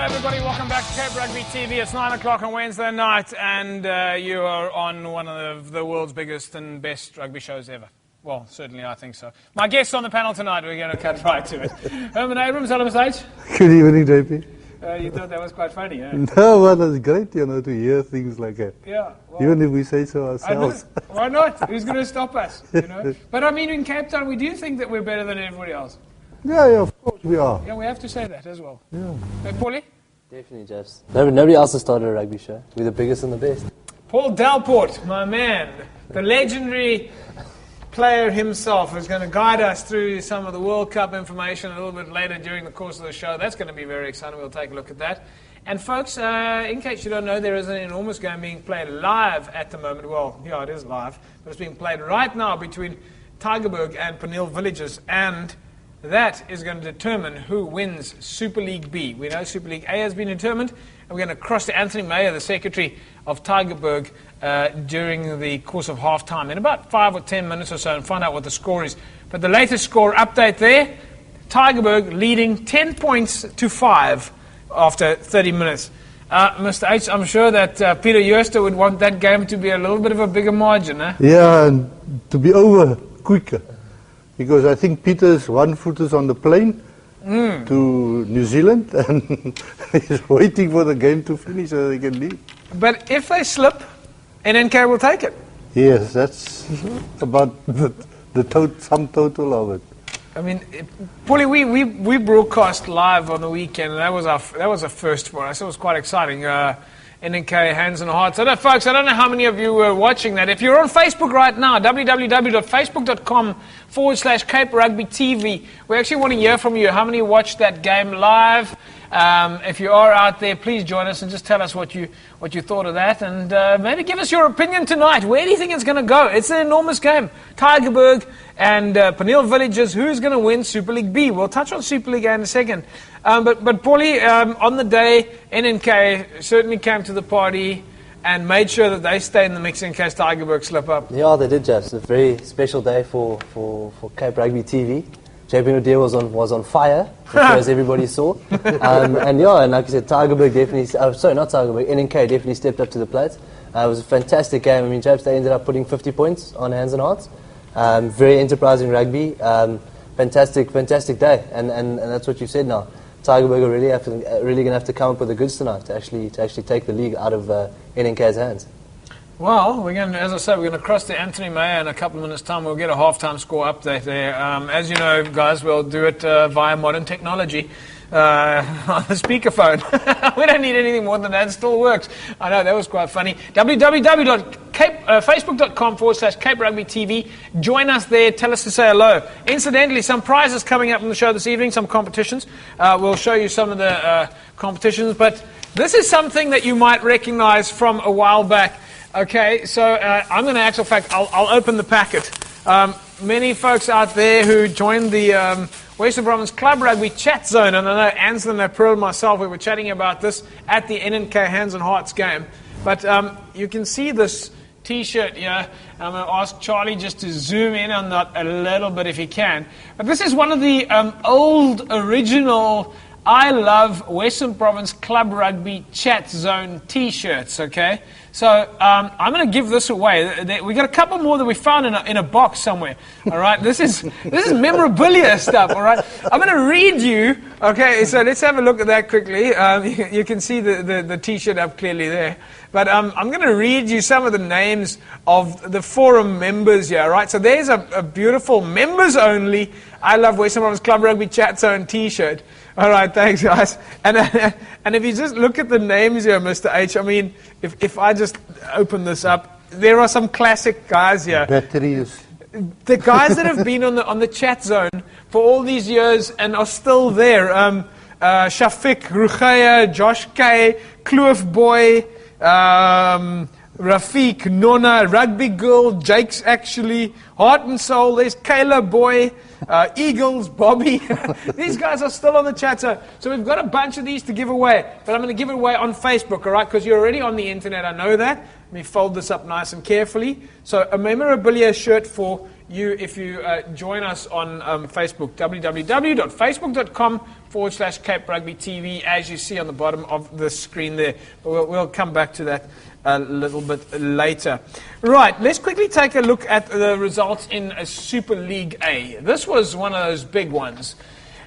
everybody, welcome back to Cape Rugby TV. It's 9 o'clock on Wednesday night, and you are on one of the world's biggest and best rugby shows ever. Well, certainly I think so. My guests on the panel tonight, we're going to cut right to it. Herman Abrams on the stage. Good evening, JP. You thought that was quite funny, eh? No, well, that's great, to hear things like that. Yeah. Well, even if we say so ourselves. Why not? Who's going to stop us, But I mean, in Cape Town, we do think that we're better than everybody else. Yeah, of course we are. Yeah, we have to say that as well. Yeah. Hey, Paulie? Definitely, Jeffs. Nobody else has started a rugby show. We're the biggest and the best. Paul Delport, my man, the legendary player himself, is going to guide us through some of the World Cup information a little bit later during the course of the show. That's going to be very exciting. We'll take a look at that. And folks, in case you don't know, there is an enormous game being played live at the moment. Well, yeah, it is live, but it's being played right now between Tygerberg and Peniel Villages, and that is going to determine who wins Super League B. We know Super League A has been determined, and we're going to cross to Anthony Meyer, the secretary of Tygerberg, during the course of half-time, in about 5 or 10 minutes or so, and find out what the score is. But the latest score update there, Tygerberg leading 10 points to 5 after 30 minutes. Mr. H, I'm sure that Peter Jooste would want that game to be a little bit of a bigger margin, eh? Yeah, and to be over quicker. Because I think Peter's 1 foot is on the plane to New Zealand and he's waiting for the game to finish so they can leave. But if they slip, NNK will take it. Yes, that's about the sum total of it. I mean, Paulie, we broadcast live on the weekend, and that was a first for us. It was quite exciting. NNK, Hands and Hearts. So, folks, I don't know how many of you were watching that. If you're on Facebook right now, www.facebook.com/Cape Rugby TV, we actually want to hear from you. How many watched that game live? If you are out there, please join us and just tell us what you thought of that, and maybe give us your opinion tonight. Where do you think it's going to go? It's an enormous game. Tygerberg and Peniel Villages. Who's going to win Super League B? We'll touch on Super League A in a second. But Paulie, on the day, NNK certainly came to the party and made sure that they stay in the mix in case Tygerberg slip up. Yeah, they did, Jeff. It's a very special day for Cape Rugby TV. JP Naude was on fire, as everybody saw. And like you said, Tygerberg definitely, not Tygerberg, NNK definitely stepped up to the plate. It was a fantastic game. I mean, Japs, they ended up putting 50 points on Hands and Hearts. Very enterprising rugby. Fantastic day. And that's what you said now. Tygerberg are really going to have to come up with the goods tonight to actually take the league out of NNK's hands. Well, as I said, we're going to cross to Anthony Meyer in a couple of minutes' time. We'll get a half-time score update there. As you know, guys, we'll do it via modern technology on the speakerphone. We don't need anything more than that. It still works. I know, that was quite funny. www.facebook.com/Cape Rugby TV. Join us there. Tell us to say hello. Incidentally, some prizes coming up on the show this evening, some competitions. We'll show you some of the competitions. But this is something that you might recognize from a while back. Okay, so I'm going to, actual fact, I'll open the packet. Many folks out there who joined the Western Province Club Rugby chat zone, and I know Anselm and Pearl and myself, we were chatting about this at the NNK Hands and Hearts game. But you can see this T-shirt here. I'm going to ask Charlie just to zoom in on that a little bit if he can. But this is one of the old, original I Love Western Province Club Rugby chat zone T-shirts, okay? So I'm going to give this away. We got a couple more that we found in a box somewhere. All right, this is memorabilia stuff. All right, I'm going to read you. Okay, so let's have a look at that quickly. You can see the T-shirt up clearly there. But I'm going to read you some of the names of the forum members here. All right, so there's a beautiful members only I Love Western Province Club Rugby chat zone T-shirt. All right, thanks, guys. And if you just look at the names here, Mr. H, I mean, if I just open this up, there are some classic guys here. Batteries. The guys that have been on the chat zone for all these years and are still there. Shafiq, Rukhaya, Josh K, Kloof Boy, Rafiq, Nonna, Rugby Girl, Jake's actually, Heart and Soul, there's Kayla Boy, Eagles, Bobby. These guys are still on the chat zone. So we've got a bunch of these to give away. But I'm going to give it away on Facebook, all right? Because you're already on the internet, I know that. Let me fold this up nice and carefully. So a memorabilia shirt for if you join us on Facebook, www.facebook.com/Cape Rugby TV, as you see on the bottom of the screen there. But we'll come back to that a little bit later. Right, let's quickly take a look at the results in Super League A. This was one of those big ones.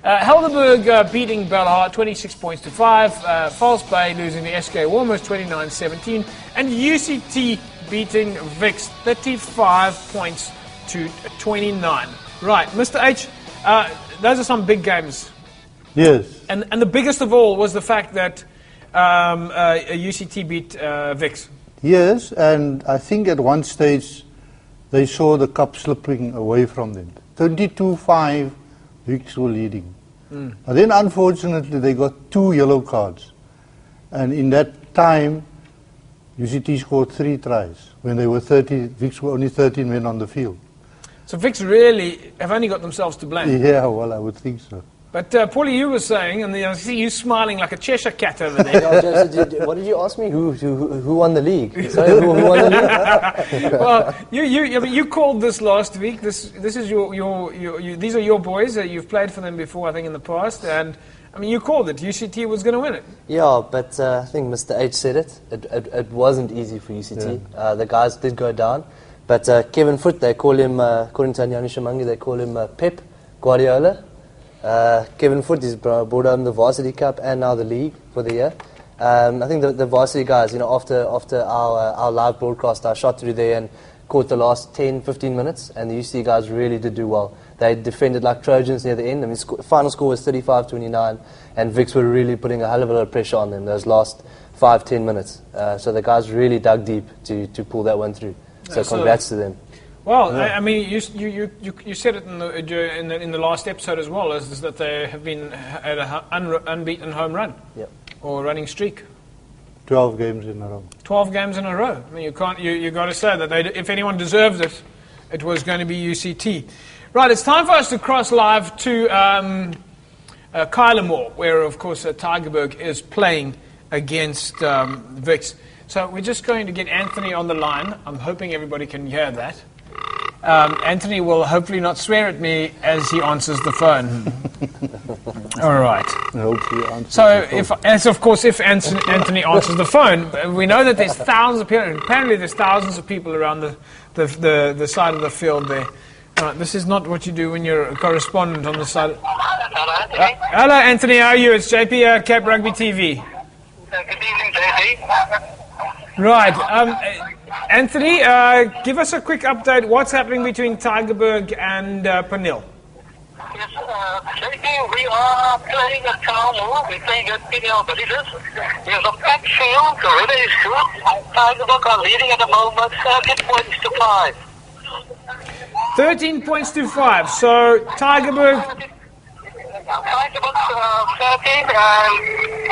Helderberg beating Bellhart 26 points to 5. False Bay losing to SK Warmers 29-17. And UCT beating Vix 35 points to 29. Right, Mr. H, those are some big games. Yes. And the biggest of all was the fact that UCT beat Vix. Yes, and I think at one stage they saw the cup slipping away from them. 22-5, Vix were leading. But then unfortunately they got 2 yellow cards. And in that time, UCT scored 3 tries. When they were 30, Vix were only 13 men on the field. So Vix really have only got themselves to blame. Yeah, well, I would think so. But Paulie, you were saying, and I see you smiling like a Cheshire cat over there. What did you ask me? Who won the league? Sorry, who won the league? Well, you called this last week. This is these are your boys. You've played for them before, I think, in the past, and I mean, you called it. UCT was going to win it. Yeah, but I think Mr. H said it. It wasn't easy for UCT. Yeah. The guys did go down, but Kevin Foot, they call him, according to Anyani Shamangi, they call him Pep Guardiola. Kevin Foot is brought home the Varsity Cup and now the league for the year. I think the varsity guys, after our live broadcast, I shot through there and caught the last 10-15 minutes, and the UCT guys really did do well. They defended like Trojans near the end. I mean, final score was 35-29, and Vix were really putting a hell of a lot of pressure on them those last 5-10 minutes. So the guys really dug deep to pull that one through. So congrats to them. Well, yeah. I mean, you said it in the last episode as well, is that they have been at an unbeaten home run, or running streak. 12 games in a row. 12 games in a row. I mean, you can't. You got to say that if anyone deserves it, it was going to be UCT. Right, it's time for us to cross live to Kylemore, where of course Tygerberg is playing against Vix. So we're just going to get Anthony on the line. I'm hoping everybody can hear that. Anthony will hopefully not swear at me as he answers the phone. All right. So, if Anthony answers the phone, we know that there's thousands of people. Apparently, there's thousands of people around the side of the field there. This is not what you do when you're a correspondent on the side. Hello, Anthony. Hello, Anthony. How are you? It's JP, Cape Rugby TV. Good evening, JP. Right. Anthony, give us a quick update. What's happening between Tygerberg and Pernille? Yes, JP, we are playing at Kylemore. We're playing at Pernille Villages. There's a packed field. The weather is good. Tygerberg are leading at the moment 13 points to 5. 13 points to 5. So Tygerberg... Tygerberg 13 and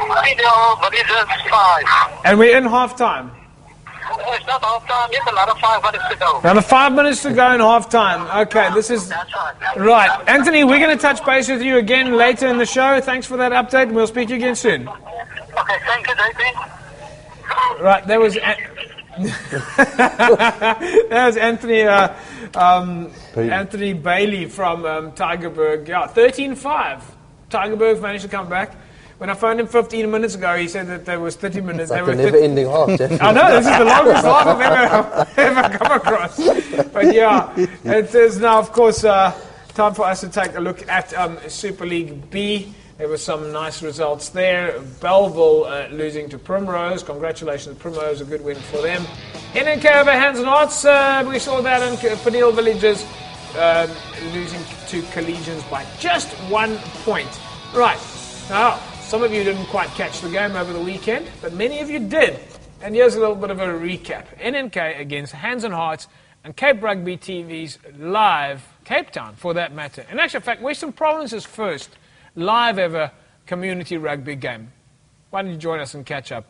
Pernille Villages 5. And we're in half-time. It's not half-time yet, another 5 minutes to go. Another 5 minutes to go in half-time. Okay, this is... That's right. Right. Anthony, we're going to touch base with you again later in the show. Thanks for that update, and we'll speak to you again soon. Okay, thank you, JP. Right, there was... that was Anthony... Anthony Bailey from Tygerberg. Yeah, 13-5. Tygerberg managed to come back. When I phoned him 15 minutes ago, he said that there was 30 minutes. It's like a never-ending half, Jeff. I know, this is the longest half I've ever come across. But yeah, it is now, of course, time for us to take a look at Super League B. There were some nice results there. Belleville losing to Primrose. Congratulations, Primrose, a good win for them. NNK over Hands and Hearts. We saw that in Pernille Villages losing to Collegians by just 1 point. Right, now, some of you didn't quite catch the game over the weekend, but many of you did. And here's a little bit of a recap. NNK against Hands and Hearts and Cape Rugby TV's live, Cape Town for that matter. In actual fact, Western Province's first live ever community rugby game. Why don't you join us and catch up?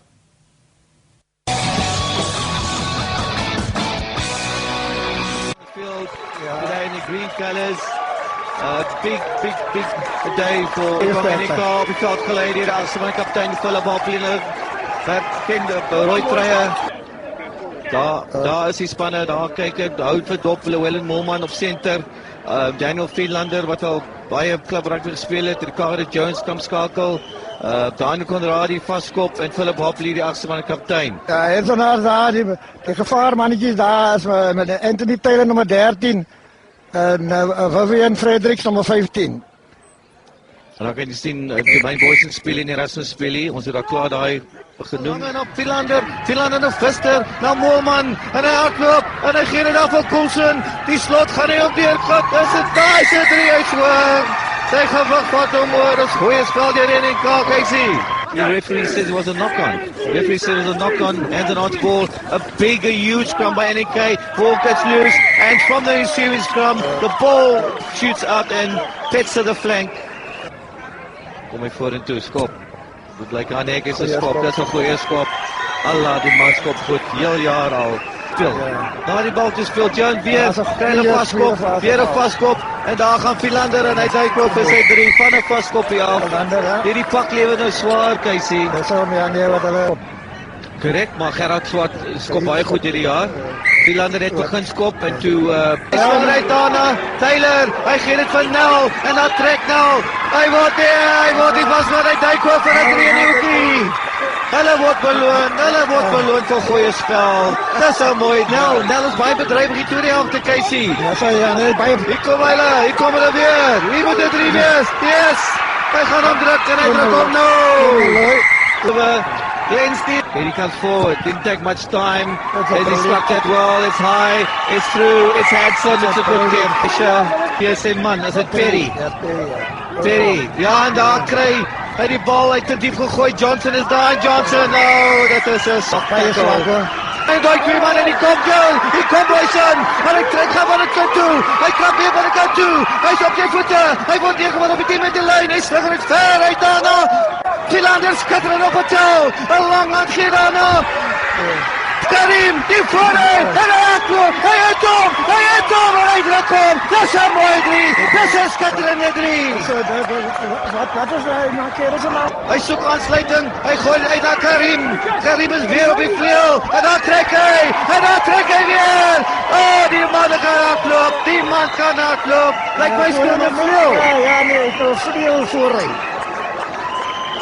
Field today in the green colours. Big day for Dominica. We felt geleden als mijn kapitein volle bal spelen. Dat kind op Roy Treyer. Daar is die spanne, daar kyk ek, houd vir dop, Llewellyn Moelman op center, Daniel Friedlander wat al baie klub rugby gespeel het, Ricardo Jones kom skakel, Daniel Conradi vaskop en Philip Hopley die agste man kaptein. Ja, Hensenaars daar, die gevaarmannetjies daar is met Anthony Taylor nummer 13 en Vivian Fredericks nummer 15. En dan kan jy sien, die Myn Boys speel en die Erasmus speel hier, ons het daar klaar daai genoem. En op Philander nog Vister, na Moelman, en hy hardloop, en hy gee dit af vir Coulson, die slot gaan hy op deurgat, is dit daai se 3 uitswoor, sy gewig vat hom oor, is goeie spel deur NK, kyk sien. The referee says it was a knock-on. Hands and on ball, a big, a huge scrum by NK, ball gets loose, and from the ensuing scrum, the ball shoots out and pets to the flank. Kom hy vorentoe, skop. Dit lyk aan ek is 'n skop, dis 'n goeie skop. Allah, die man skop goed, heel jaar al. Speel. Daar die bal te speel, Jan weer, kry 'n vaskop, weer 'n vaskop, en daar gaan Philander en hy duik op vir sy 3 van 'n vaskop hier af. Hierdie pak lewe nou swaar, Keisie. Dis hom ja nee wat hulle. Korrek, maar Gerard Swart skop baie goed hierdie jaar. Philander het begin skop en toe hy daarna Taylor, hy gee dit vir Nel en dan trek Nel. Hy word die was maar hy duik oor vir 'n 3 hoekie. Hulle word beloon vir goeie spel. Dis so mooi. Nel is baie bedrywig hier toe die helfte, Casey. Ja, so ja, nee, baie. Hier kom hulle weer. Wie moet dit 3 wees? Yes. Hy gaan hom druk en hy druk hom nou. Glenn Steve, here he comes forward, didn't take much time, as he struck that well, it's high, it's through, it's handsome, it's a good game. Hier sê man, is het Perry? Perry, ja en daar kry hy die bal uit te diep gegooi, Johnson is daar, Johnson, dit is een spectacle. En daai twee man en die kom goal, die kom Boyson, maar hy trek gaan van die kant toe, hy krap weer van die kant toe, hy is op sy voete, hy word neergeword op die 10 meter lyn, hy slinger het ver uit daarna, Philander skatter op het touw, een lang hand gee daarna, Karim, die vooruit, en hy het hom, en hy druk hom, dis een mooi 3, dis een skitterende 3. Wat is hy, maar keer is hom nou? Hy soek aansluiting, hy gooi uit naar Karim is weer op die vleuel, en dan trek hy weer, die man kan hardloop, lyk my speel met vleuel. Ja, nee, ek wil vleuel vooruit.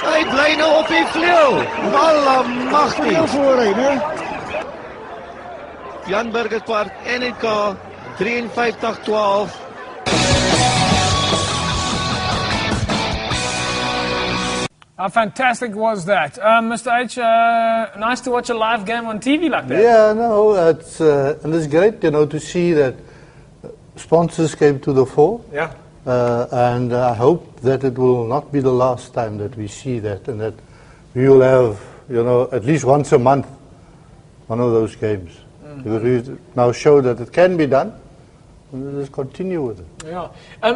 Hy bly nou op die vleuel, allemachtig. Vleuel vooruit, hè? Jan Burgerspark, NK, 53-12. How fantastic was that? Mr. H, nice to watch a live game on TV like that. Yeah, no, and it's great, to see that sponsors came to the fore. Yeah. And I hope that it will not be the last time that we see that, and that we will have, at least once a month, one of those games. Because we now show that it can be done, and we'll just continue with it. Yeah.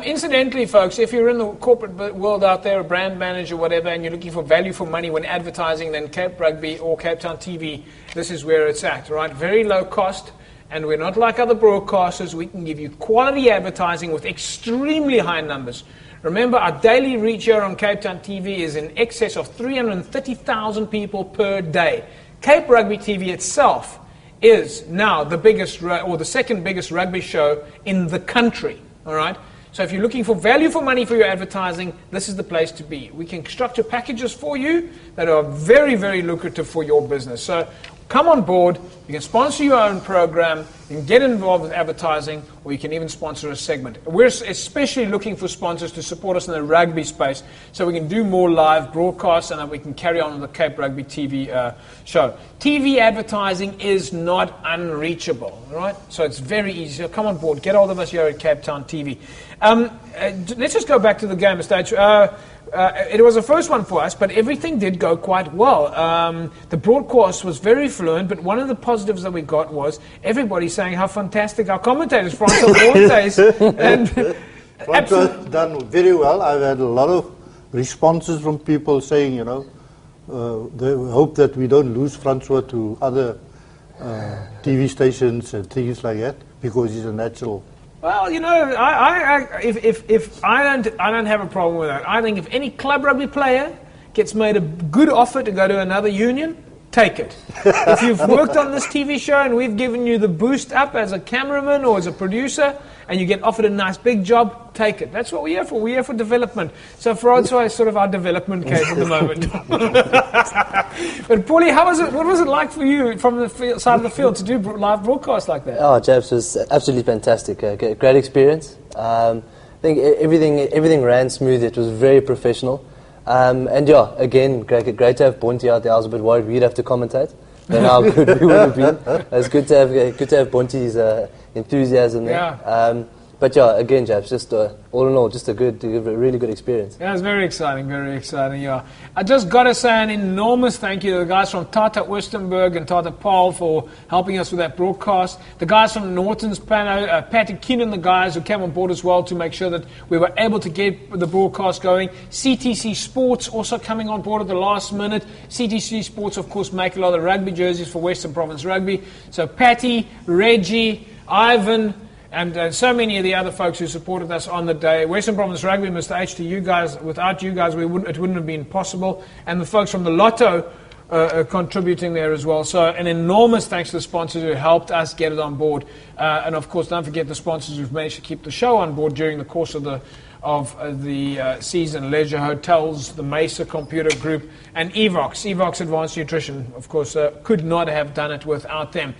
Incidentally, folks, if you're in the corporate world out there, a brand manager, whatever, and you're looking for value for money when advertising, then Cape Rugby or Cape Town TV, this is where it's at, right? Very low cost. And we're not like other broadcasters. We can give you quality advertising with extremely high numbers. Remember, our daily reach here on Cape Town TV is in excess of 330,000 people per day. Cape Rugby TV itself is now the biggest, or the second biggest rugby show in the country. All right? So if you're looking for value for money for your advertising, this is the place to be. We can structure packages for you that are very, very lucrative for your business. So come on board. You can sponsor your own program. You can get involved with advertising, or you can even sponsor a segment. We're especially looking for sponsors to support us in the rugby space so we can do more live broadcasts and that we can carry on with the Cape Rugby TV show. TV advertising is not unreachable, right? So it's very easy. So come on board. Get hold of us here at Cape Town TV. Let's just go back to the game stage. It was the first one for us, but everything did go quite well. The broadcast was very fluent, but one of the positives that we got was everybody saying how fantastic our commentators, Franco Bontes, and Franco's done very well. I've had a lot of responses from people saying, they hope that we don't lose Francois to other TV stations and things like that, because he's a natural. Well, if I don't have a problem with that. I think if any club rugby player gets made a good offer to go to another union, take it. If you've worked on this TV show and we've given you the boost up as a cameraman or as a producer, and you get offered a nice big job, take it. That's what we're here for. We're here for development. So Francois is sort of our development case at the moment. But Paulie, what was it like for you from the side of the field to do live broadcasts like that? Oh, Japs, was absolutely fantastic. Great experience. I think everything ran smooth. It was very professional. And yeah, again, great to have Bonte out there. I was a bit worried we'd have to commentate. Then how good we would have been. It's good to have Bonte's enthusiasm there. Yeah. But yeah, again, Japs, just all in all, just a really good experience. Yeah, it's very exciting, yeah. I just got to say an enormous thank you to the guys from Tata Westenberg and Tata Paul for helping us with that broadcast. The guys from Norton's panel, Patty Keenan, the guys who came on board as well to make sure that we were able to get the broadcast going. CTC Sports also coming on board at the last minute. CTC Sports, of course, make a lot of rugby jerseys for Western Province Rugby. So Patty, Reggie, Ivan, and so many of the other folks who supported us on the day. Western Province Rugby, Mr. H, to you guys. Without you guys, it wouldn't have been possible. And the folks from the Lotto contributing there as well. So an enormous thanks to the sponsors who helped us get it on board. And of course, don't forget the sponsors who've managed to keep the show on board during the course of the season. Leisure Hotels, the Mesa Computer Group, and Evox Advanced Nutrition. Of course, could not have done it without them.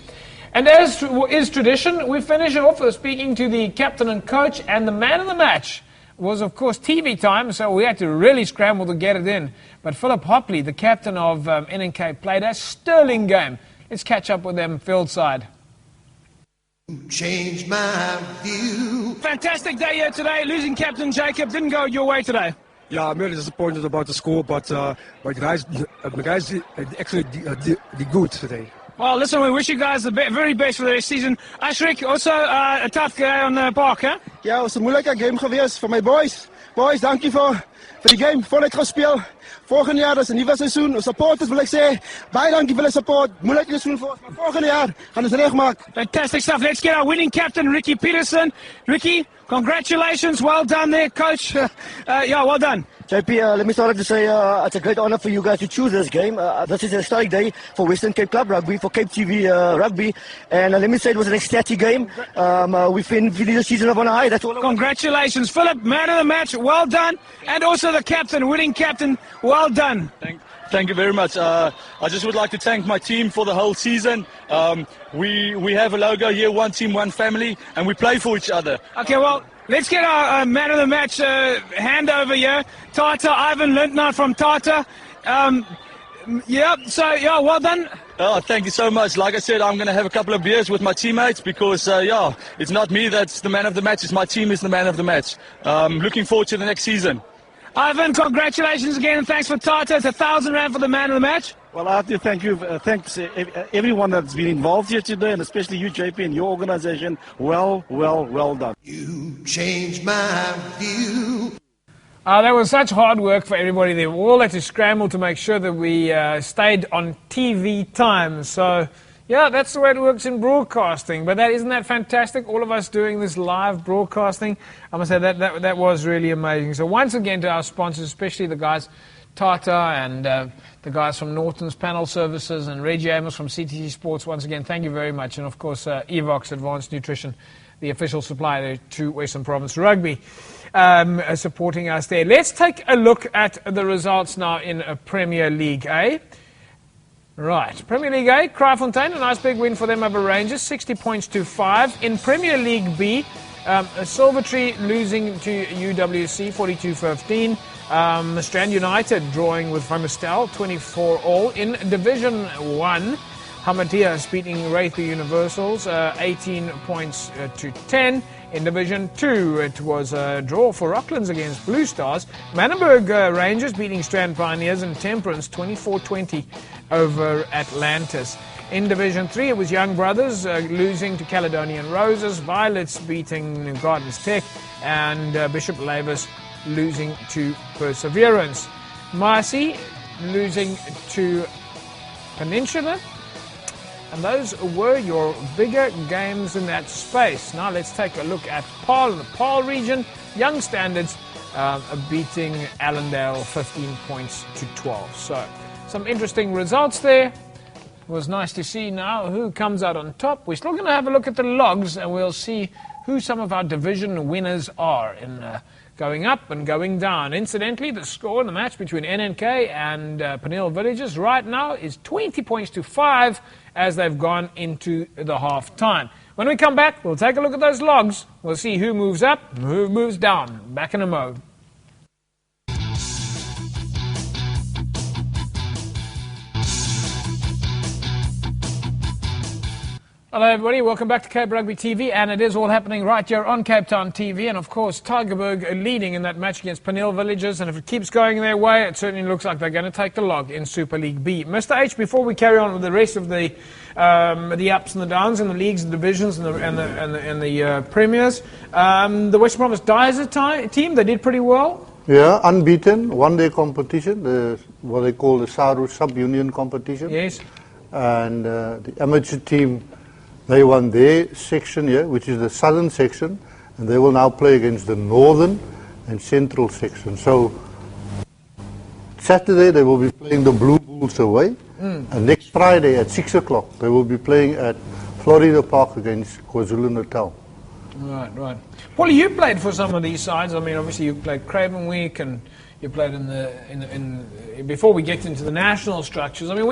And as is tradition, we finish off speaking to the captain and coach, and the man of the match was, of course, TV time, so we had to really scramble to get it in. But Philip Hopley, the captain of NNK, played a sterling game. Let's catch up with them field side. Changed my view. Fantastic day here today. Losing captain Jacob didn't go your way today. Yeah, I'm really disappointed about the score, but my guys actually did good today. Well, listen, we wish you guys the very best for the season. Ashrik, also a tough guy on the park, hè? Ja, het was een moeilijke game geweest voor mijn boys. Boys, dankie voor die game. Voluit gespeeld. Volgend jaar is een nieuwe seizoen. Supporters wil ik zeggen, baie dankie voor de support. Moeilijk seizoen voor ons, maar volgend jaar gaan we het recht maken. Fantastic stuff. Let's get our winning captain, Ricky Peterson. Ricky, congratulations. Well done there, coach. Yeah, well done. JP, let me start to say it's a great honor for you guys to choose this game. This is a historic day for Western Cape Club Rugby, for Cape TV Rugby. And let me say it was an ecstatic game. We finished the season up on a high. That's all. Congratulations, Philip, man of the match. Well done. And also the captain, winning captain. Well done. Thank you very much. I just would like to thank my team for the whole season. We have a logo here, one team, one family, and we play for each other. Okay, well, let's get our man of the match handover here. Tata, Ivan Lindner from Tata. Well done. Oh, thank you so much. Like I said, I'm going to have a couple of beers with my teammates because, it's not me that's the man of the match. It's my team is the man of the match. Looking forward to the next season. Ivan, congratulations again, and thanks for Tata. It's 1,000 Rand for the man of the match. Well, I have to thank you. Thanks everyone that's been involved here today, and especially you, JP, and your organization. Well done. You changed my view. That was such hard work for everybody there. We all had to scramble to make sure that we stayed on TV time. So, yeah, that's the way it works in broadcasting. But isn't that fantastic? All of us doing this live broadcasting. I must say that was really amazing. So once again to our sponsors, especially the guys Tata and the guys from Norton's Panel Services and Reggie Amos from CTC Sports, once again, thank you very much. And of course, Evox Advanced Nutrition, the official supplier to Western Province Rugby, supporting us there. Let's take a look at the results now in Premier League A. Right, Premier League A, Kraaifontein, a nice big win for them over Rangers, 60 points to 5. In Premier League B, Silvertree losing to UWC, 42-15. Strand United drawing with Vumistel, 24-all. In Division 1, Hamadias beating Wraithby Universals, 18 points to 10. In Division 2, it was a draw for Rocklands against Blue Stars. Manenberg Rangers beating Strand Pioneers, and Temperance 24-20 over Atlantis. In Division 3, it was Young Brothers losing to Caledonian Roses, Violets beating Gardens Tech, and Bishop Lavis losing to Perseverance. Marcy losing to Peninsula. And those were your bigger games in that space. Now let's take a look at PAL in the PAL region. Young Standards beating Allendale 15 points to 12. So some interesting results there. It was nice to see now who comes out on top. We're still going to have a look at the logs, and we'll see who some of our division winners are in going up and going down. Incidentally, the score in the match between NNK and Peniel Villages right now is 20 points to 5 as they've gone into the half-time. When we come back, we'll take a look at those logs. We'll see who moves up and who moves down. Back in a mo. Hello everybody, welcome back to Cape Rugby TV, and it is all happening right here on Cape Town TV, and of course Tygerberg leading in that match against Peniel Villages, and if it keeps going their way, it certainly looks like they're going to take the log in Super League B. Mr. H, before we carry on with the rest of the ups and the downs in the leagues and divisions and the premiers, the Western Province Dyers team, they did pretty well. Yeah, unbeaten, one-day competition, what they call the Saru Sub-Union competition. Yes. And the amateur team, they won their section here, which is the southern section, and they will now play against the northern and central section. So Saturday they will be playing the Blue Bulls away, and next Friday at 6 o'clock they will be playing at Florida Park against KwaZulu-Natal. Right. Paulie, you played for some of these sides. I mean, obviously you played Craven Week, and you played before we get into the national structures. I mean,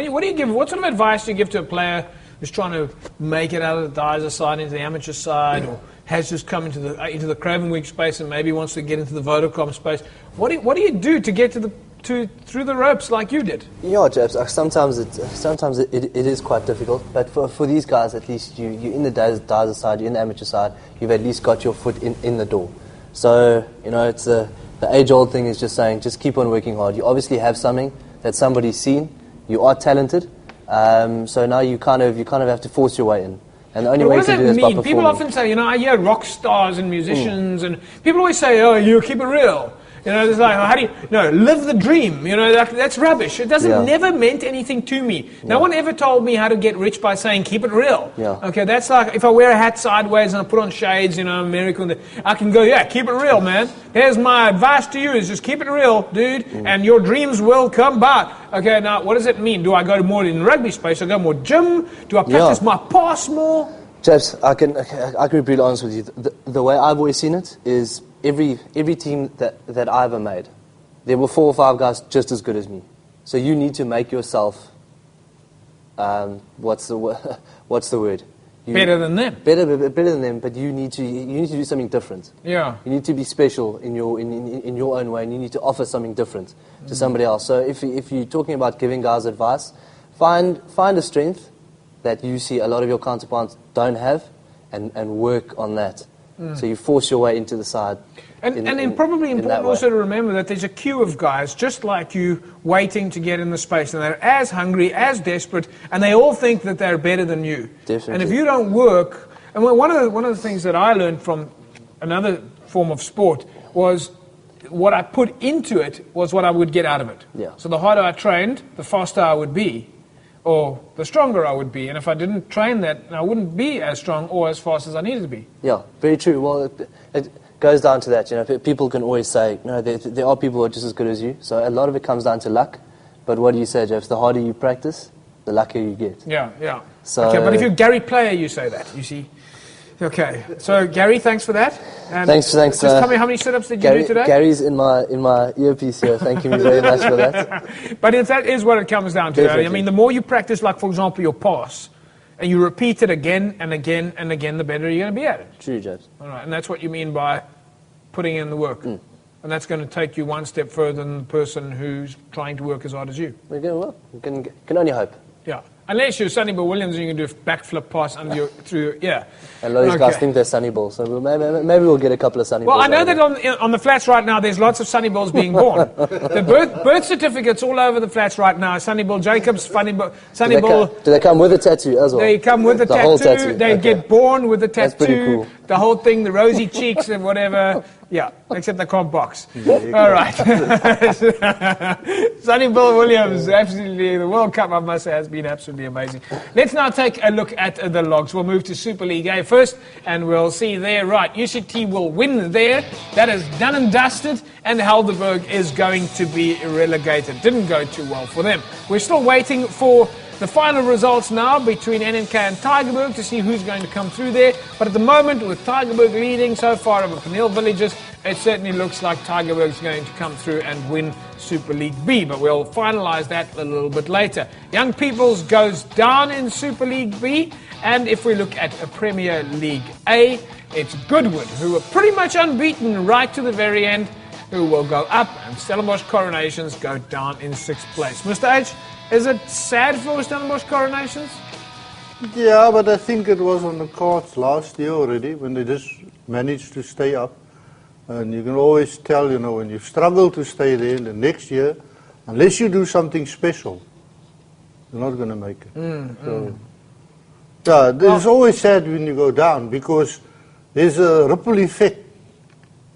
what sort of advice do you give to a player who's trying to make it out of the Dyers side into the amateur side, or has just come into the Craven Week space and maybe wants to get into the Vodacom space? What do you do to get through the ropes like you did? Yeah, Jabs, sometimes it is quite difficult, but for these guys, at least you're in the Dyers side, you're in the amateur side, you've at least got your foot in the door. So, it's the age-old thing is just saying, just keep on working hard. You obviously have something that somebody's seen. You are talented. So now you kind of have to force your way in. And the only way to do this is by performing. People often say, I hear rock stars and musicians, and people always say, oh, you keep it real. It's like, how do you, live the dream. That's rubbish. It never meant anything to me. No one ever told me how to get rich by saying, keep it real. Yeah. Okay, that's like, if I wear a hat sideways and I put on shades, American, I can go, keep it real, man. Here's my advice to you is just keep it real, dude, and your dreams will come back. Okay, now, what does it mean? Do I go more in the rugby space? Do I go more gym? Do I practice my pass more? Chaps, I can be really honest with you. The way I've always seen it is every team that I ever made, there were 4 or 5 guys just as good as me. So you need to make yourself, what's the word? Better than them. Better than them, but you need to do something different. Yeah. You need to be special in your own way, and you need to offer something different to somebody else. So if you're talking about giving guys advice, find a strength that you see a lot of your counterparts don't have, and work on that. So you force your way into the side. And then probably important also to remember that there's a queue of guys just like you waiting to get in the space, and they're as hungry, as desperate, and they all think that they're better than you. Definitely. And if you don't work, and one of the things that I learned from another form of sport was what I put into it was what I would get out of it. Yeah. So the harder I trained, the faster I would be, or the stronger I would be. And if I didn't train that, I wouldn't be as strong or as fast as I needed to be. Yeah, very true. Well, it goes down to that. People can always say, there are people who are just as good as you. So a lot of it comes down to luck. But what do you say, Jeff? The harder you practice, the luckier you get. Yeah. So, okay, but if you're Gary Player, you say that, you see. Okay, so Gary, thanks for that. And thanks. Just tell me how many sit-ups did you do today? Gary's in my earpiece here. Thank you very much for that. But that is what it comes down to. Definitely. I mean, the more you practice, like for example, your pass, and you repeat it again and again and again, the better you're going to be at it. True, Judge. All right, and that's what you mean by putting in the work. And that's going to take you one step further than the person who's trying to work as hard as you. We're going well. We can only hope. Yeah. Unless you're Sonny Bill Williams and you can do a backflip pass through. A lot of these guys think they're Sonny Balls, so maybe we'll get a couple of Sonny Balls. Well, I know that on the flats right now there's lots of Sonny Balls being born. The birth certificates all over the flats right now. Sonny Ball Jacobs, Sonny Ball. Do they come with a tattoo as well? They come with a tattoo. Whole tattoo. They get born with a tattoo. That's pretty cool. The whole thing, the rosy cheeks and whatever. Yeah, except they can't box. All right. Sonny Bill Williams, absolutely, the World Cup, I must say, has been absolutely amazing. Let's now take a look at the logs. We'll move to Super League A first, and we'll see there. Right, UCT will win there. That is done and dusted, and Helderberg is going to be relegated. Didn't go too well for them. We're still waiting for The final results now between NNK and Tygerberg to see who's going to come through there. But at the moment, with Tygerberg leading so far over Peniel Villages, it certainly looks like Tygerberg's going to come through and win Super League B. But we'll finalise that a little bit later. Young Peoples goes down in Super League B. And if we look at a Premier League A, it's Goodwood, who are pretty much unbeaten right to the very end, who will go up, and Stellenbosch Coronations go down in 6th place. Mr. H, is it sad for Stellenbosch Coronations? Yeah, but I think it was on the cards last year already when they just managed to stay up. And you can always tell, you know, when you struggle to stay there in the next year, unless you do something special, you're not going to make it. So, yeah, it's always sad when you go down because there's a ripple effect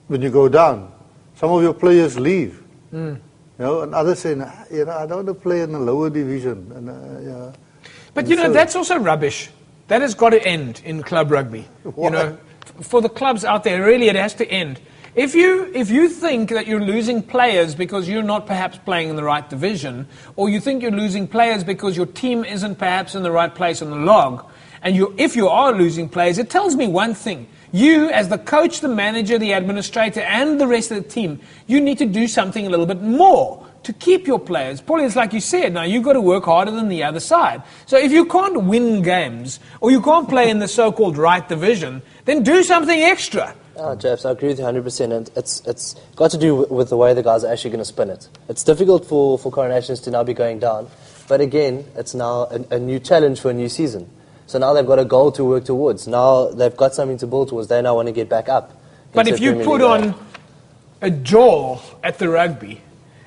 when you go down. Some of your players leave, you know, and others say, you know, I don't want to play in the lower division. And, yeah. But, you know, that's also rubbish. That has got to end in club rugby. Why? You know, for the clubs out there, really, it has to end. If you think that you're losing players because you're not perhaps playing in the right division, or you think you're losing players because your team isn't perhaps in the right place on the log, and if you are losing players, it tells me one thing. You, as the coach, the manager, the administrator, and the rest of the team, you need to do something a little bit more to keep your players. Paulie, it's like you said, now you've got to work harder than the other side. So if you can't win games, or you can't play in the so-called right division, then do something extra. Oh, Jeff, I agree with you 100%. And it's got to do with the way the guys are actually going to spin it. It's difficult for Coronations to now be going down. But again, it's now a new challenge for a new season. So now they've got a goal to work towards. Now they've got something to build towards. They now want to get back up. But if you put on a jaw at the rugby,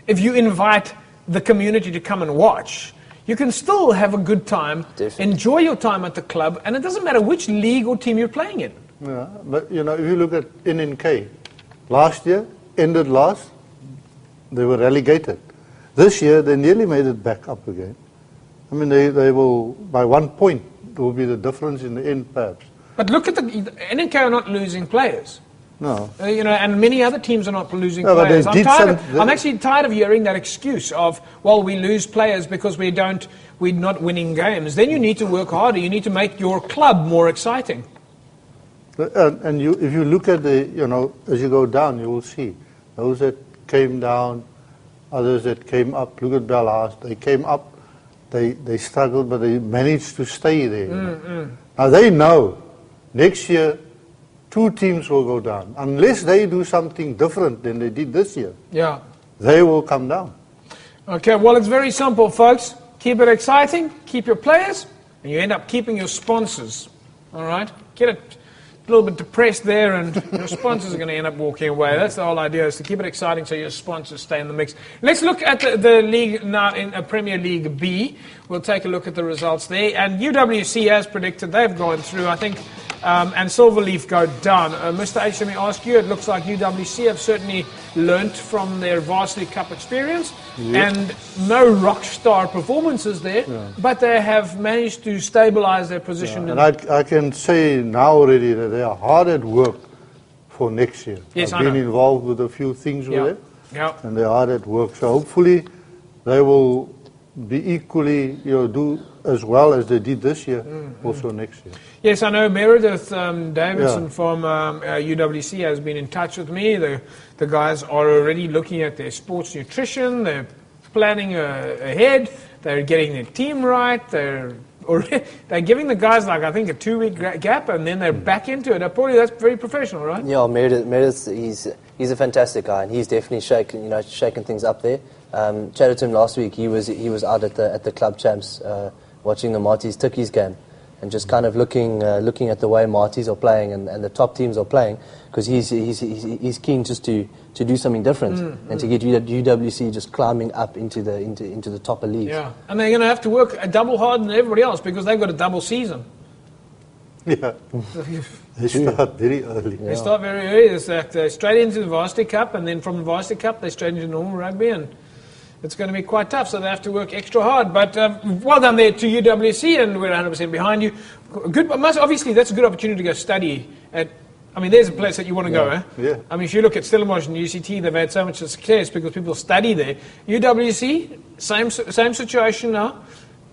if you invite the community to come and watch, you can still have a good time, enjoy your time at the club, and it doesn't matter which league or team you're playing in. Yeah, but you know, if you look at NNK, last year, ended last, they were relegated. This year, they nearly made it back up again. I mean, they will, by 1 point, there will be the difference in the end, perhaps. But look at the NNK are not losing players. No. You know, and many other teams are not losing No, but players. they did I'm actually tired of hearing that excuse of, well, we lose players because we're not winning games. Then you need to work harder. You need to make your club more exciting. And if you look at the, you know, as you go down, you will see those that came down, others that came up. Look at Belhurst. They came up, they struggled, but they managed to stay there. You know? Now they know next year 2 teams will go down. Unless they do something different than they did this year, they will come down. Okay, well, it's very simple, folks. Keep it exciting, keep your players, and you end up keeping your sponsors. All right? Get it a little bit depressed there, and your sponsors are going to end up walking away. That's the whole idea, is to keep it exciting so your sponsors stay in the mix. Let's look at the league now in Premier League B. We'll take a look at the results there. And UWC, as predicted, they've gone through, I think, and Silverleaf go down. Mr. H, let me ask you, it looks like UWC have certainly learnt from their Varsity Cup experience, and no rock star performances there, but they have managed to stabilise their position. And I can say now already that they are hard at work for next year. Yes, I've been involved with a few things with them, and they're hard at work. So hopefully they will be equally, you know, do as well as they did this year, also next year. Yes, I know Meredith Davidson from UWC has been in touch with me. The guys are already looking at their sports nutrition. They're planning ahead. They're getting their team right. They're giving the guys, like, I think, a 2-week gap, and then they're back into it. Probably that's very professional, right? Yeah, Meredith, he's a fantastic guy, and he's definitely shaking things up there. Chatted to him last week. He was out at the club champs watching the Marties Tikkies game, and just kind of looking at the way Marties are playing and the top teams are playing, because he's keen just to do something different and to get UWC just climbing up into the top of leagues. Yeah, and they're going to have to work double hard than everybody else because they've got a double season. Yeah, they start very early. They start very early. They're straight into the Varsity Cup, and then from the Varsity Cup they're straight into normal rugby, and it's going to be quite tough, so they have to work extra hard. But well done there to UWC, and we're 100% behind you. Good, obviously, that's a good opportunity to go study at. I mean, there's a place that you want to go, eh? Yeah. I mean, if you look at Stellenbosch and UCT, they've had so much success because people study there. UWC, same situation now.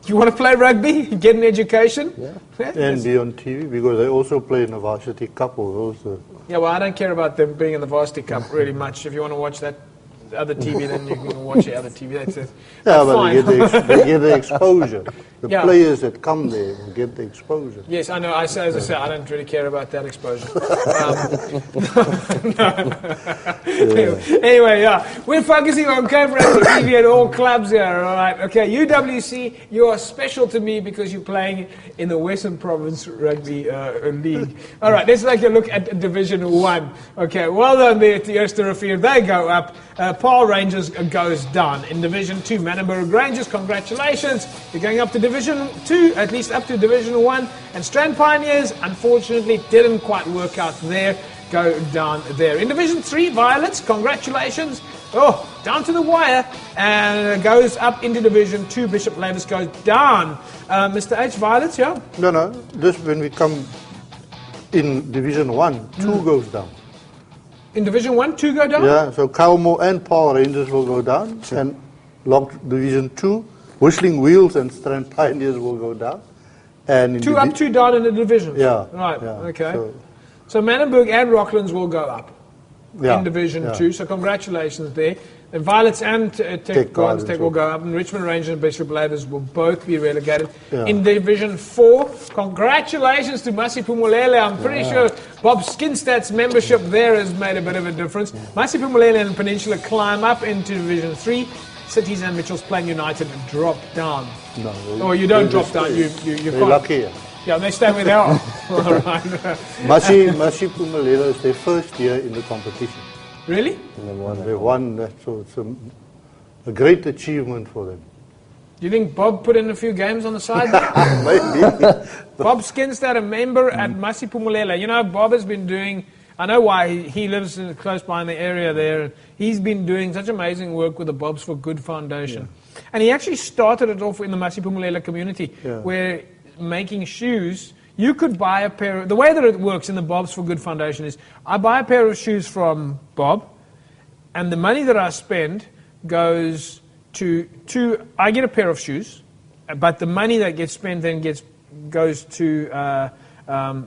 You want to play rugby, get an education? Yeah. And be on TV, because I also play in the varsity cup also. Yeah, well, I don't care about them being in the varsity cup really much. If you want to watch that other TV, then you can watch the other TV. That's it. Yeah, but fine. they get the exposure. The Yeah. players that come there will get the exposure. Yes, I know. As I say, I don't really care about that exposure. Anyway, yeah, we're focusing on Cape Rugby TV at all clubs here. All right, okay. UWC, you are special to me because you're playing in the Western Province Rugby League. All right, let's take a look at Division 1. Okay, well done there to Eerste They go up. Paarl Rangers goes down. In Division 2, Manenberg Rangers, congratulations. You're going up to Division 2, at least up to Division 1. And Strand Pioneers, unfortunately, didn't quite work out there. Go down there. In Division 3, Violets, congratulations. Oh, down to the wire. And goes up into Division 2. Bishop Lavis goes down. Mr. H, Violets, yeah? No. This when we come in Division 1, 2 goes down. In Division 1, 2 go down? Yeah, so Calmo and Paarl Rangers will go down. And Division 2, Whistling Wheels and Strand Pioneers will go down. And in 2 up, 2 down in the division. Yeah. Right, yeah. okay. So Manenberg and Rocklands will go up in Division 2. So congratulations there. And Violets and Tech Gardens Tech will go up. And Richmond Rangers and Bishop Ladders will both be relegated. Yeah. In Division 4, congratulations to Masi Pumulele. I'm pretty sure Bob Skinstad's membership there has made a bit of a difference. Masi Pumulele and Peninsula climb up into Division 3. Cities and Mitchells Plain United drop down. No, you don't drop down. You they're can't. lucky. Yeah, they stay where they are. All right. Masi Pumulele is their first year in the competition. Really? They won that, so it's a great achievement for them. Do you think Bob put in a few games on the side? Maybe. Bob Skinstad, a member at Masi Pumulele. You know, Bob has been doing, I know why, he lives close by in the area there. He's been doing such amazing work with the Bobs for Good Foundation. Yeah. And he actually started it off in the Masi Pumulele community, where making shoes, you could buy a pair of, the way that it works in the Bobs for Good Foundation is, I buy a pair of shoes from Bob, and the money that I spend goes to I get a pair of shoes, but the money that gets spent then goes to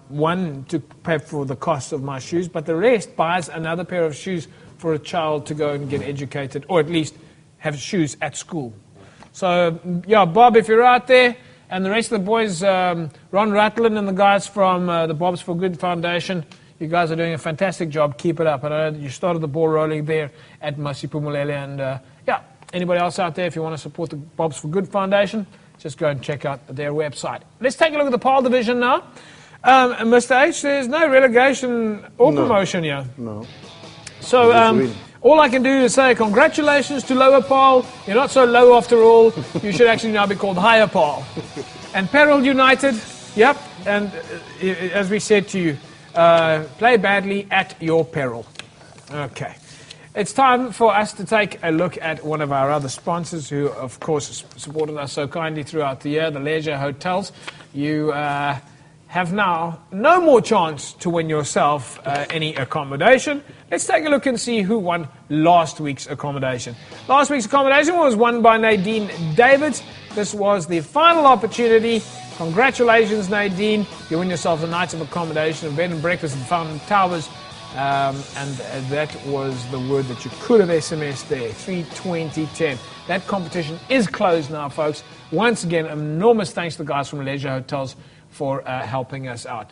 one to pay for the cost of my shoes, but the rest buys another pair of shoes for a child to go and get educated, or at least have shoes at school. So, yeah, Bob, if you're out there, and the rest of the boys, Ron Ratlin and the guys from the Bobs for Good Foundation, you guys are doing a fantastic job. Keep it up. I know you started the ball rolling there at Masi Pumulele. And anybody else out there, if you want to support the Bobs for Good Foundation, just go and check out their website. Let's take a look at the Paarl division now. Mr. H, there's no relegation or promotion here. No. So all I can do is say congratulations to Lower Paarl. You're not so low after all. You should actually now be called Higher Paarl. And Peril United, yep. And as we said to you, play badly at your peril. Okay. It's time for us to take a look at one of our other sponsors who, of course, supported us so kindly throughout the year, the Leisure Hotels. You have now no more chance to win yourself any accommodation. Let's take a look and see who won last week's accommodation. Last week's accommodation was won by Nadine Davids. This was the final opportunity. Congratulations, Nadine. You win yourself a night of accommodation, a bed and breakfast at Fountain Towers. And that was the word that you could have SMS'd there, 32010. That competition is closed now, folks. Once again, enormous thanks to the guys from Leisure Hotels for helping us out.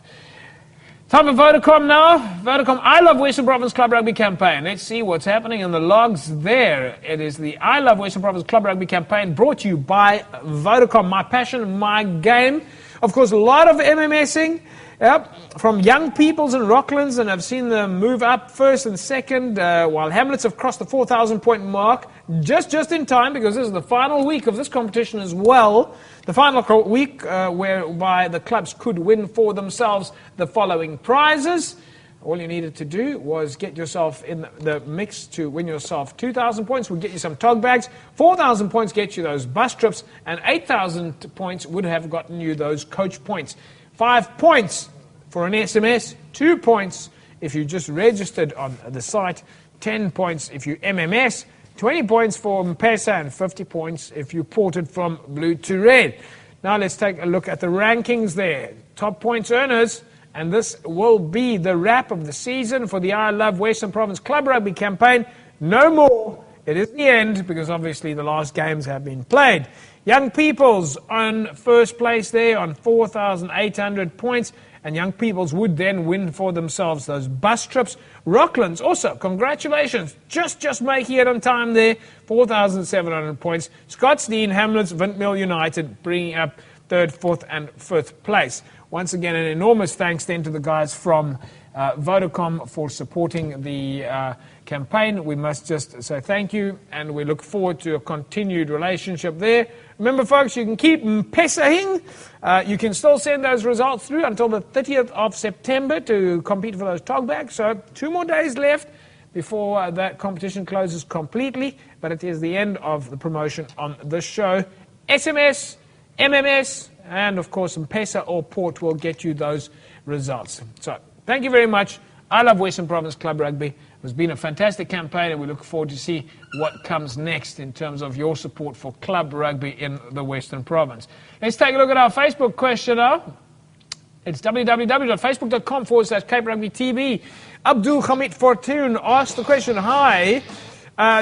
Time for Vodacom now. Vodacom I Love Western Province Club Rugby campaign. Let's see what's happening in the logs there. It is the I Love Western Province Club Rugby campaign brought to you by Vodacom. My passion, my game. Of course, a lot of MMSing. Yep, from young peoples in Rocklands, and I've seen them move up first and second, while Hamlets have crossed the 4,000 point mark just in time, because this is the final week of this competition as well. The final week whereby the clubs could win for themselves the following prizes. All you needed to do was get yourself in the mix to win yourself 2,000 points. We'll get you some tog bags. 4,000 points get you those bus trips, and 8,000 points would have gotten you those coach points. 5 points for an SMS, 2 points if you just registered on the site, 10 points if you MMS, 20 points for M-Pesa, and 50 points if you ported from blue to red. Now let's take a look at the rankings there. Top points earners, and this will be the wrap of the season for the I Love Western Province Club Rugby campaign. No more. It is the end, because obviously the last games have been played. Young Peoples on first place there on 4,800 points. And Young Peoples would then win for themselves those bus trips. Rocklands also, congratulations, just making it on time there, 4,700 points. Scottsdene, Hamlets, Vintmill United bringing up 3rd, 4th and 5th place. Once again, an enormous thanks then to the guys from Vodacom for supporting the campaign. We must just say thank you, and we look forward to a continued relationship there. Remember, folks, you can keep M-Pesaing. You can still send those results through until the 30th of September to compete for those tog bags. So 2 more days left before that competition closes completely, but it is the end of the promotion on this show. SMS, MMS, and of course M-Pesa or Port will get you those results. So thank you very much. I Love Western Province Club Rugby. It has been a fantastic campaign, and we look forward to see what comes next in terms of your support for club rugby in the Western Province. Let's take a look at our Facebook question now. It's www.facebook.com/Cape Rugby TV. Abdul Hamid Fortune asked the question, hi,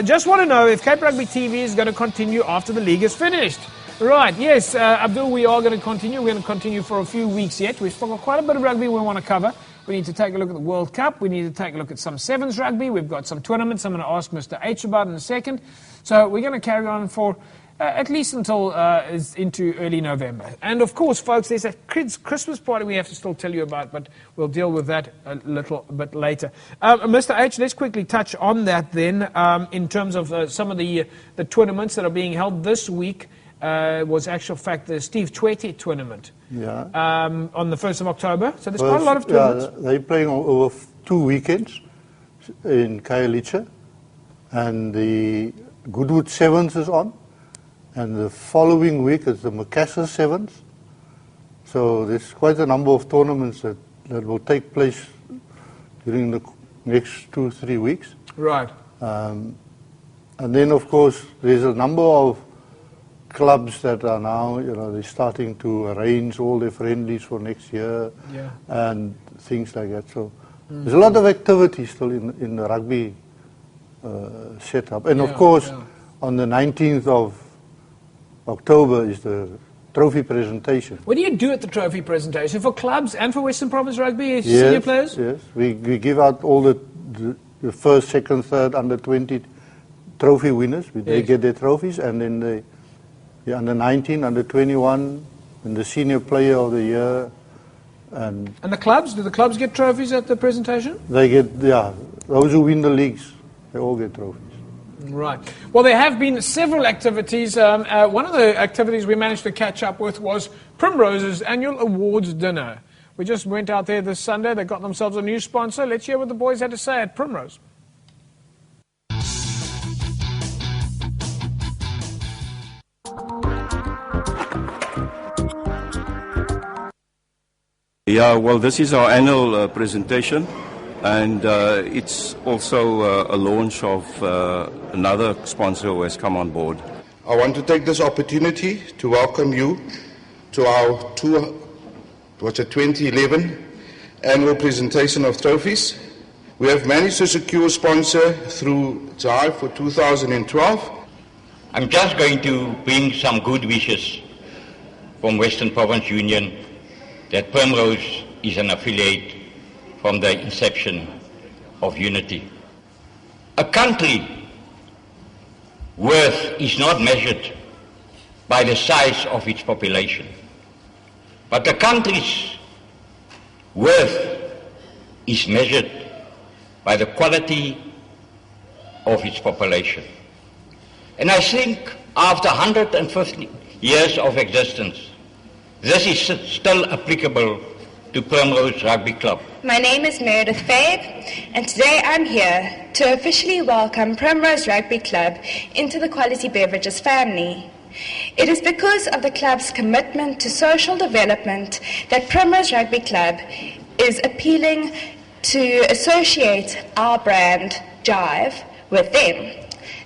just want to know if Cape Rugby TV is going to continue after the league is finished. Right, yes, Abdul, we are going to continue. We're going to continue for a few weeks yet. We've still got quite a bit of rugby we want to cover. We need to take a look at the World Cup. We need to take a look at some sevens rugby. We've got some tournaments I'm going to ask Mr. H about in a second. So we're going to carry on for at least until into early November. And of course, folks, there's a kids' Christmas party we have to still tell you about, but we'll deal with that a little bit later. Mr. H, let's quickly touch on that then in terms of some of the tournaments that are being held this week. Was actual fact the Steve Twete tournament on the 1st of October. So there's quite a lot of tournaments. Yeah, they're playing over 2 weekends in Khayelitsha, and the Goodwood Sevens is on, and the following week is the Macassar Sevens. So there's quite a number of tournaments that will take place during the next 2-3 weeks. Right. And then, of course, there's a number of clubs that are now, they're starting to arrange all their friendlies for next year and things like that. So there's a lot of activity still in the rugby setup. And of course, on the 19th of October is the trophy presentation. What do you do at the trophy presentation? For clubs and for Western Province Rugby, senior players? Yes, we give out all the first, second, third, under 20 trophy winners. They get their trophies, and then the under 19, under 21, and the senior player of the year. And the clubs? Do the clubs get trophies at the presentation? They get, those who win the leagues, they all get trophies. Right. Well, there have been several activities. One of the activities we managed to catch up with was Primrose's annual awards dinner. We just went out there this Sunday. They got themselves a new sponsor. Let's hear what the boys had to say at Primrose. Yeah, well, this is our annual presentation, and it's also a launch of another sponsor who has come on board. I want to take this opportunity to welcome you to our 2011 annual presentation of trophies. We have managed to secure a sponsor through July for 2012. I'm just going to bring some good wishes from Western Province Union that Primrose is an affiliate from the inception of Unity. A country worth is not measured by the size of its population, but a country's worth is measured by the quality of its population. And I think after 150 years of existence, this is still applicable to Primrose Rugby Club. My name is Meredith Fabe, and today I'm here to officially welcome Primrose Rugby Club into the Quality Beverages family. It is because of the club's commitment to social development that Primrose Rugby Club is appealing to associate our brand, Jive, with them.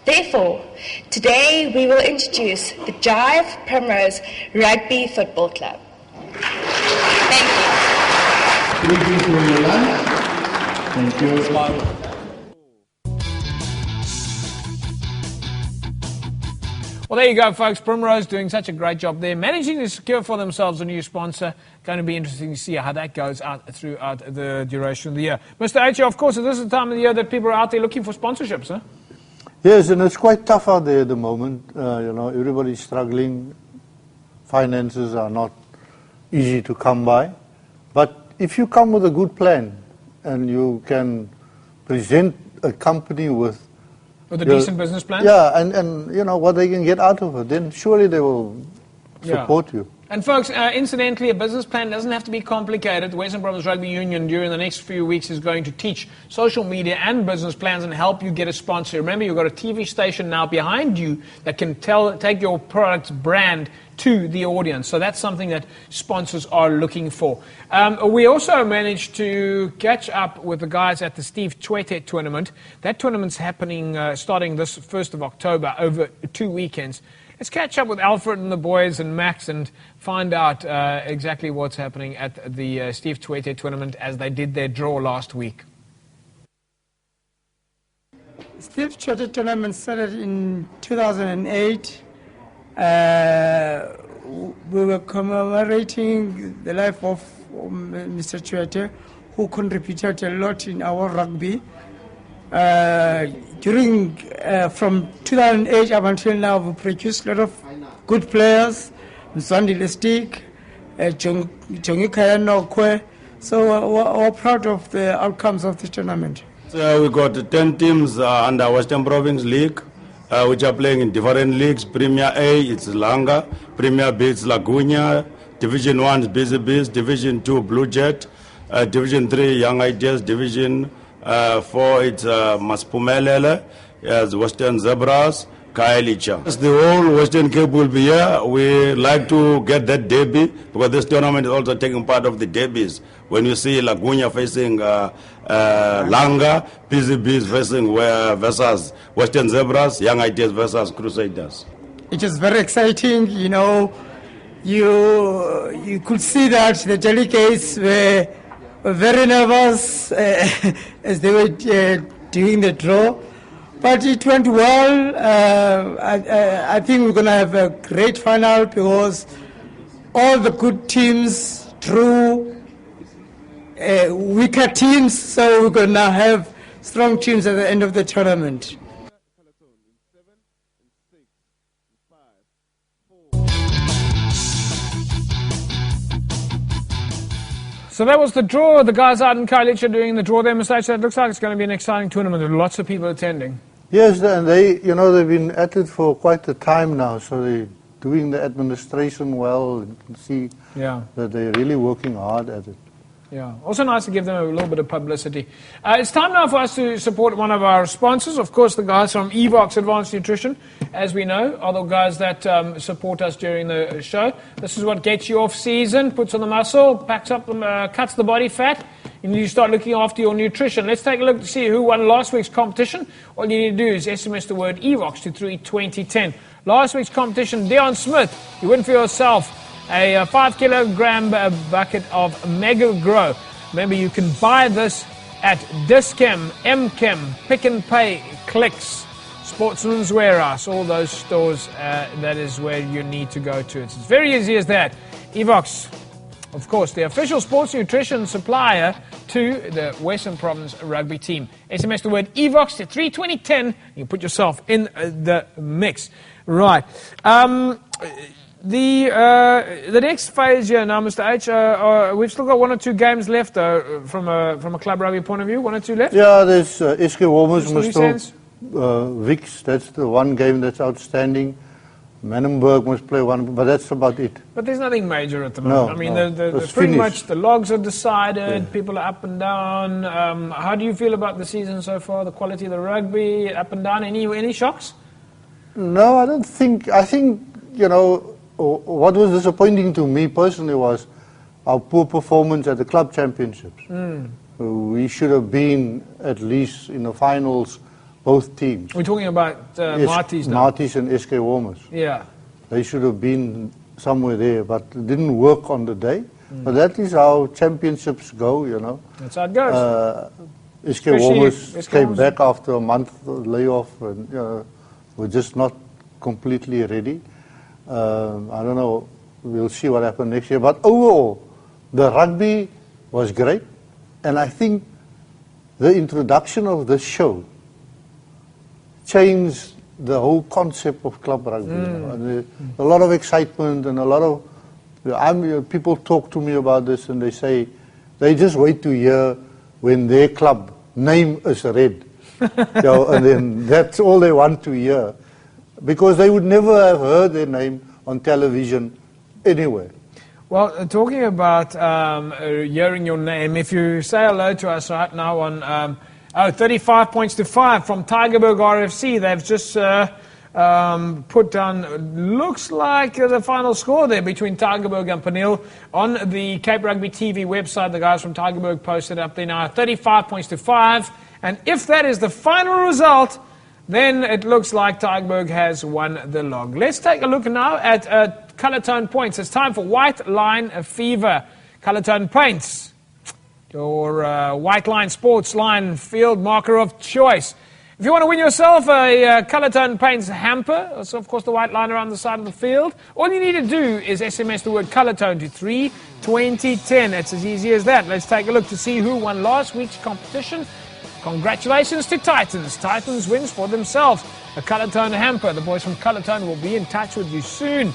Therefore, today we will introduce the Jive Primrose Rugby Football Club. Thank you. Thank you for your lunch. Thank you. Well, there you go, folks. Primrose doing such a great job there, managing to secure for themselves a new sponsor. Going to be interesting to see how that goes out throughout the duration of the year. Mr. H, of course, this is the time of the year that people are out there looking for sponsorships, huh? Yes, and it's quite tough out there at the moment. You know, everybody's struggling. Finances are not easy to come by. But if you come with a good plan and you can present a company with a decent business plan? Yeah, and you know what they can get out of it, then surely they will support you. And folks, incidentally, a business plan doesn't have to be complicated. The Western Province Rugby Union during the next few weeks is going to teach social media and business plans and help you get a sponsor. Remember, you've got a TV station now behind you that can take your product's brand to the audience. So that's something that sponsors are looking for. We also managed to catch up with the guys at the Steve Tshwete tournament. That tournament's happening starting this 1st of October over 2 weekends. Let's catch up with Alfred and the boys and Max and find out exactly what's happening at the Steve Tshwete tournament as they did their draw last week. Steve Tshwete tournament started in 2008. We were commemorating the life of Mr. Tshwete, who contributed a lot in our rugby. From 2008 up until now, we produced a lot of good players, Mzwandi Lestik, Jongi Kayanokwe. So we're proud of the outcomes of this tournament. So we got 10 teams under Western Province League, which are playing in different leagues. Premier A, it's Langa. Premier B, it's Laguna. Division 1 is Busy Bees. Division 2, Blue Jet. Division 3, Young Ideas. Division 4, it's Maspumelele, as Western Zebras, Kailicha. The whole Western Cape will be here. We like to get that derby because this tournament is also taking part of the derbies. When you see Laguna facing Langa, PCBs facing versus Western Zebras, Young Ideas versus Crusaders. It is very exciting, you know. You could see that the delegates were very nervous as they were doing the draw, but it went well. I think we're going to have a great final because all the good teams drew weaker teams, so we're going to have strong teams at the end of the tournament. So that was the draw. The guys out in Kailicha doing the draw there, Mr. H. It looks like it's going to be an exciting tournament with lots of people attending. Yes, and they've been at it for quite a time now, so they're doing the administration well. You can see that they're really working hard at it. Yeah, also nice to give them a little bit of publicity. It's time now for us to support one of our sponsors. Of course, the guys from Evox Advanced Nutrition, as we know, are the guys that support us during the show. This is what gets you off season, puts on the muscle, packs up, cuts the body fat. You need to start looking after your nutrition. Let's take a look to see who won last week's competition. All you need to do is SMS the word Evox to 32010. Last week's competition, Dion Smith, you win for yourself a 5 kilogram bucket of Mega Grow. Remember, you can buy this at Dischem, Mchem, Pick n Pay, Clicks, Sportsman's Warehouse, all those stores. That is where you need to go to. It's as very easy as that. Evox, of course, the official sports nutrition supplier to the Western Province Rugby team. SMS the word Evox to 32010. You put yourself in the mix. Right. The next phase here now, Mr. H, we've still got 1 or 2 games left from a club rugby point of view. 1 or 2 left? Yeah, there's SK Warmers must still Vix. That's the one game that's outstanding. Manenberg must play one, but that's about it. But there's nothing major at the moment. Pretty much the logs are decided. Yeah. People are up and down. How do you feel about the season so far? The quality of the rugby, up and down. Any shocks? No, I don't think. I think what was disappointing to me personally was our poor performance at the club championships. We should have been at least in the finals both teams. We're talking about Marties now. Marties and SK Warmers. Yeah. They should have been somewhere there, but it didn't work on the day. But that is how championships go, you know. That's how it goes. SK Warmers came back after a month layoff and were just not completely ready. I don't know. We'll see what happens next year. But overall, the rugby was great. And I think the introduction of this show changed the whole concept of club rugby. And a lot of excitement and a lot of people talk to me about this and they say they just wait to hear when their club name is read. And then that's all they want to hear. Because they would never have heard their name on television anywhere. Well, talking about hearing your name, if you say hello to us right now on 35 points to 5 from Tygerberg RFC, they've just put down, looks like the final score there between Tygerberg and Peniel on the Cape Rugby TV website. The guys from Tygerberg posted up there now, 35 points to 5. And if that is the final result, then it looks like Tygerberg has won the log. Let's take a look now at colour tone points. It's time for White Line Fever. Colour tone paints. Your White Line Sports Line field marker of choice. If you want to win yourself a colour tone paints hamper, so of course the white line around the side of the field, all you need to do is SMS the word colour tone to 32010. It's as easy as that. Let's take a look to see who won last week's competition. Congratulations to Titans. Titans wins for themselves a colour tone hamper. The boys from Colour Tone will be in touch with you soon.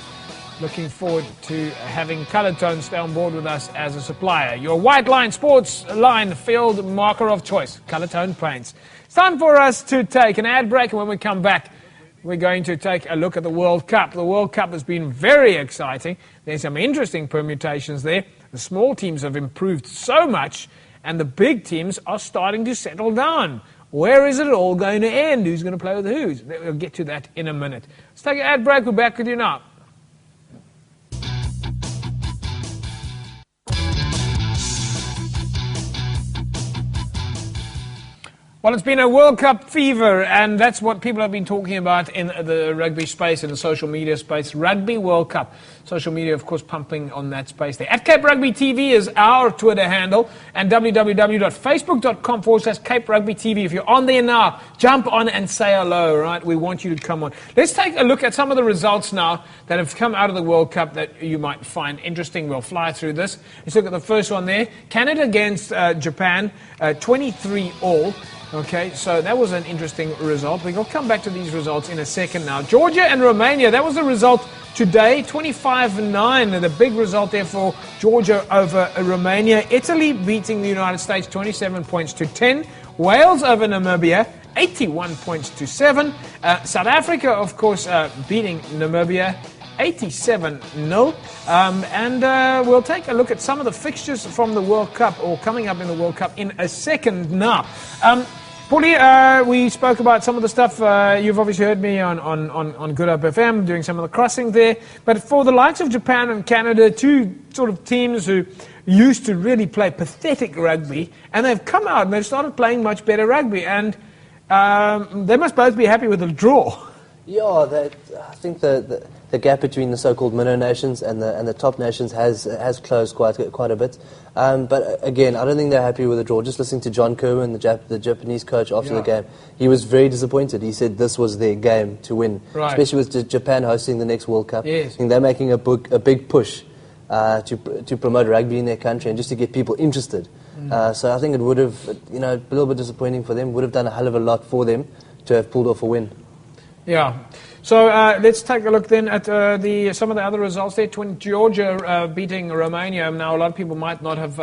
Looking forward to having Colour Tone stay on board with us as a supplier. Your White Line Sports Line field marker of choice, Colour Tone paints. It's time for us to take an ad break, and when we come back, we're going to take a look at the World Cup. The World Cup has been very exciting. There's some interesting permutations there. The small teams have improved so much, and the big teams are starting to settle down. Where is it all going to end? Who's going to play with who? We'll get to that in a minute. Let's take an ad break. We're back with you now. Well, it's been a World Cup fever, and that's what people have been talking about in the rugby space, in the social media space. Rugby World Cup. Social media, of course, pumping on that space there. At Cape Rugby TV is our Twitter handle, and www.facebook.com/Cape Rugby TV. If you're on there now, jump on and say hello, right? We want you to come on. Let's take a look at some of the results now that have come out of the World Cup that you might find interesting. We'll fly through this. Let's look at the first one there. Canada against Japan, 23-all. Okay, so that was an interesting result. We'll come back to these results in a second now. Georgia and Romania, that was the result today, 25-9, and the big result there for Georgia over Romania. Italy beating the United States 27 points to 10. Wales over Namibia, 81 points to 7. South Africa, of course, beating Namibia 87-0. And we'll take a look at some of the fixtures from the World Cup, or coming up in the World Cup, in a second now. Paulie, we spoke about some of the stuff. You've obviously heard me on Good Up FM doing some of the crossing there. But for the likes of Japan and Canada, two sort of teams who used to really play pathetic rugby, and they've come out and they've started playing much better rugby. And they must both be happy with the draw. Yeah, I think the gap between the so-called minnow nations and the top nations has closed quite a bit. But again, I don't think they're happy with the draw. Just listening to John Kerwin, the Japanese coach, after the game, he was very disappointed. He said this was their game to win, especially with Japan hosting the next World Cup. Yes. I think they're making a big push to promote rugby in their country and just to get people interested. So I think it would have, a little bit disappointing for them. Would have done a hell of a lot for them to have pulled off a win. Yeah. So let's take a look then at some of the other results there. Georgia beating Romania. Now, a lot of people might not have,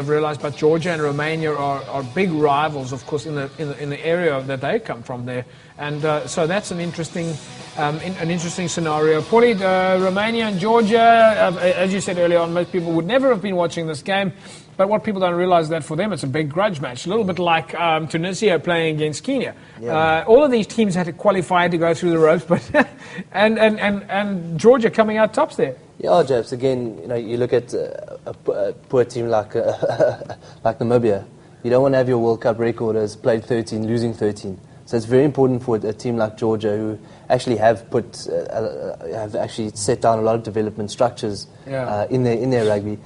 realised, but Georgia and Romania are big rivals, of course, in the area that they come from there, and so that's an interesting scenario. Paulie, Romania and Georgia, as you said earlier on, most people would never have been watching this game. But what people don't realise is that for them it's a big grudge match, a little bit like Tunisia playing against Kenya. Yeah. All of these teams had to qualify to go through the ropes, but and Georgia coming out tops there. Yeah, James. Again, you look at a poor team like Namibia. You don't want to have your World Cup record as played 13, losing 13. So it's very important for a team like Georgia, who actually have actually set down a lot of development structures in their rugby,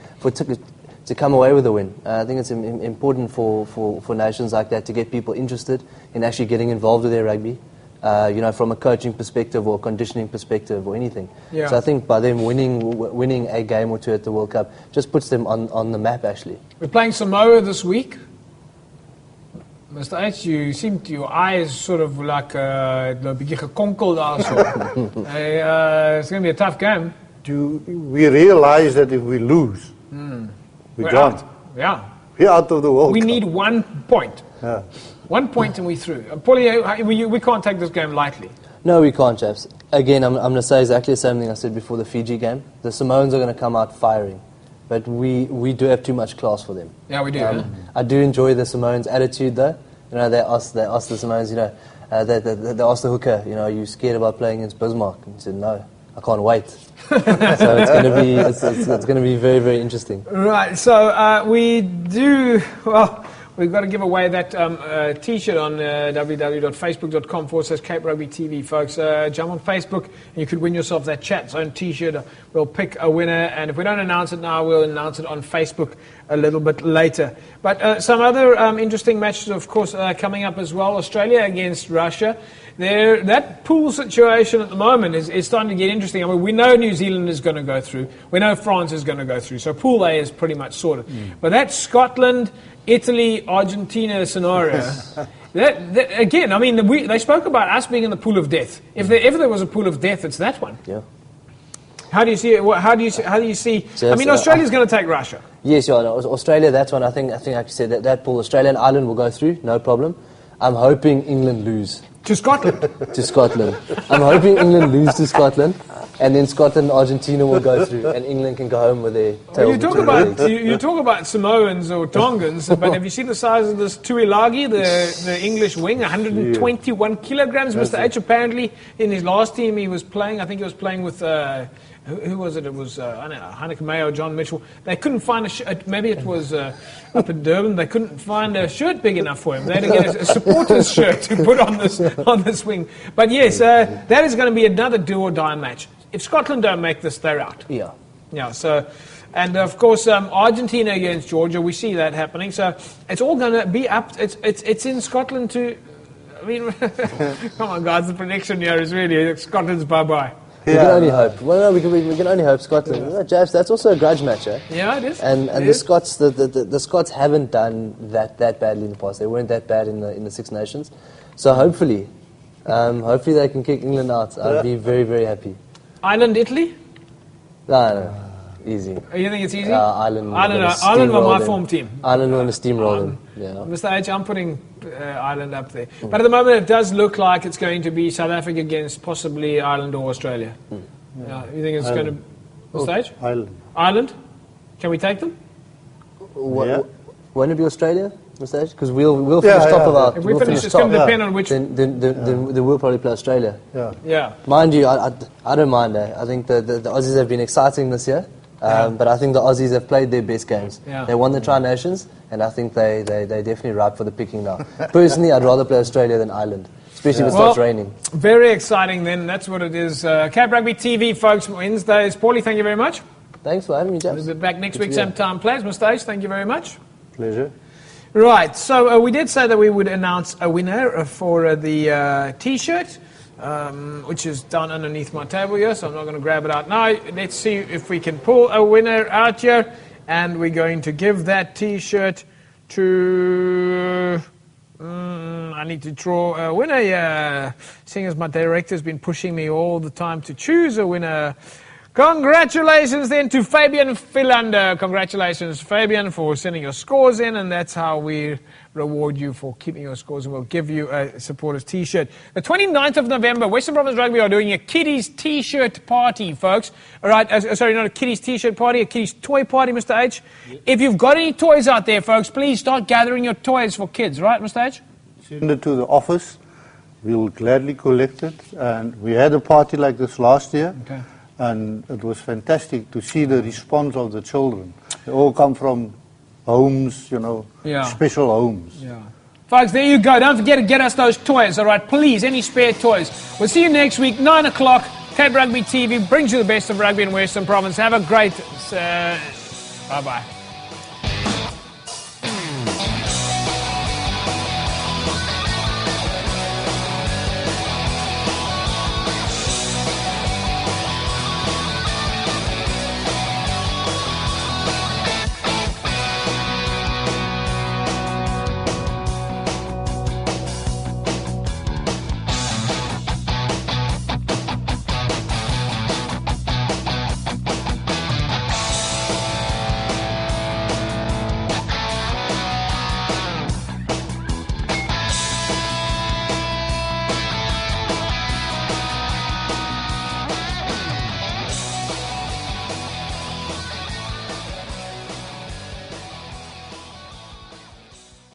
to come away with a win. I think it's important for nations like that to get people interested in actually getting involved with their rugby, from a coaching perspective or conditioning perspective or anything. Yeah. So I think by them winning a game or two at the World Cup just puts them on the map, actually. We're playing Samoa this week. Mr. H, you seem to, your eyes sort of like a bietjie gekonkel also. It's going to be a tough game. We realize that if we lose, we're gone. Out. Yeah. We're out of the World We Cup. need 1 point. Yeah. 1 point and we through. Paulie, we can't take this game lightly. No, we can't, chaps. Again, I'm going to say exactly the same thing I said before the Fiji game. The Samoans are going to come out firing. But we do have too much class for them. Yeah, we do. I do enjoy the Samoans' attitude, though. They asked the Samoans, they asked the hooker, are you scared about playing against Bismarck? And he said, no, I can't wait. So it's going to be very, very interesting. Right, so we've got to give away that T-shirt on www.facebook.com/Cape Rugby TV, folks. Jump on Facebook and you could win yourself that chat zone T-shirt. We'll pick a winner, and if we don't announce it now, we'll announce it on Facebook a little bit later. But some other interesting matches, of course, coming up as well. Australia against Russia. That pool situation at the moment is starting to get interesting. I mean, we know New Zealand is going to go through. We know France is going to go through. So Pool A is pretty much sorted. But that Scotland, Italy, Argentina scenario, again, I mean, they spoke about us being in the pool of death. If there was a pool of death, it's that one. Yeah. How do you see it? How do you see? I mean, Australia's going to take Russia. Yes, Australia. That's one. I think, like you said, that pool, Australia and Ireland will go through, no problem. I'm hoping England lose. To Scotland? To Scotland. I'm hoping England lose to Scotland, and then Scotland and Argentina will go through, and England can go home with their tails between their legs. You talk about Samoans or Tongans, but have you seen the size of this Tuilagi, the English wing? 121 kilograms. Mr. H, apparently, in his last team he was playing, I think he was playing with... who was it? It was Hanneke Mayo, John Mitchell. They couldn't find a shirt. Maybe it was up in Durban. They couldn't find a shirt big enough for him. They had to get a supporter's shirt to put on this wing. But yes, that is going to be another do or die match. If Scotland don't make this, they're out. Yeah. Yeah. So, and of course, Argentina against Georgia. We see that happening. So it's all going to be up. It's in Scotland too. I mean, come on, guys. The prediction here is really Scotland's bye-bye. We can only hope. Well, no, we can only hope Scotland. Jabs, that's also a grudge match, eh? Yeah, it is. And the Scots, the Scots haven't done that badly in the past. They weren't that bad in the Six Nations. So hopefully they can kick England out. I'd be very, very happy. Ireland, Italy? No, easy. You think it's easy? Ireland were my form team. Ireland were going to steamroll them. Yeah. Mr. H, I'm putting Ireland up there. But at the moment, it does look like it's going to be South Africa against possibly Ireland or Australia. You think it's going to... Mr. H? Ireland? Can we take them? Won't it be Australia, Mr. H? Because we'll finish top of our... If we finish, it's going to depend on which... Then we'll probably play Australia. Yeah. Mind you, I don't mind. I think the Aussies have been exciting this year. But I think the Aussies have played their best games. Yeah. They won the Tri-Nations, and I think they're definitely ripe for the picking now. Personally, I'd rather play Australia than Ireland, especially if it starts raining. Very exciting then. That's what it is. Cape Rugby TV, folks, Wednesdays. Paulie, thank you very much. Thanks for having me, James. We'll be back next week, same time, please. Mr. H, thank you very much. Pleasure. Right, so we did say that we would announce a winner for the T-shirt. Which is down underneath my table here, so I'm not going to grab it out now. Let's see if we can pull a winner out here, and we're going to give that T-shirt to... I need to draw a winner here, seeing as my director's been pushing me all the time to choose a winner. Congratulations then to Fabian Philander. Congratulations, Fabian, for sending your scores in, and that's how we reward you for keeping your scores, and we'll give you a supporters T-shirt. The 29th of November, Western Province Rugby are doing a kiddies T-shirt party, folks. All right, sorry, not a kiddies T-shirt party, a kiddies toy party, Mr. H. If you've got any toys out there, folks, please start gathering your toys for kids, right, Mr. H? Send it to the office. We'll gladly collect it. And we had a party like this last year. Okay. And it was fantastic to see the response of the children. They all come from homes, you know, Yeah. special homes. Yeah. Folks, there you go. Don't forget to get us those toys, all right? Please, any spare toys. We'll see you next week, 9 o'clock. Cape Rugby TV brings you the best of rugby in Western Province. Have a great... bye-bye.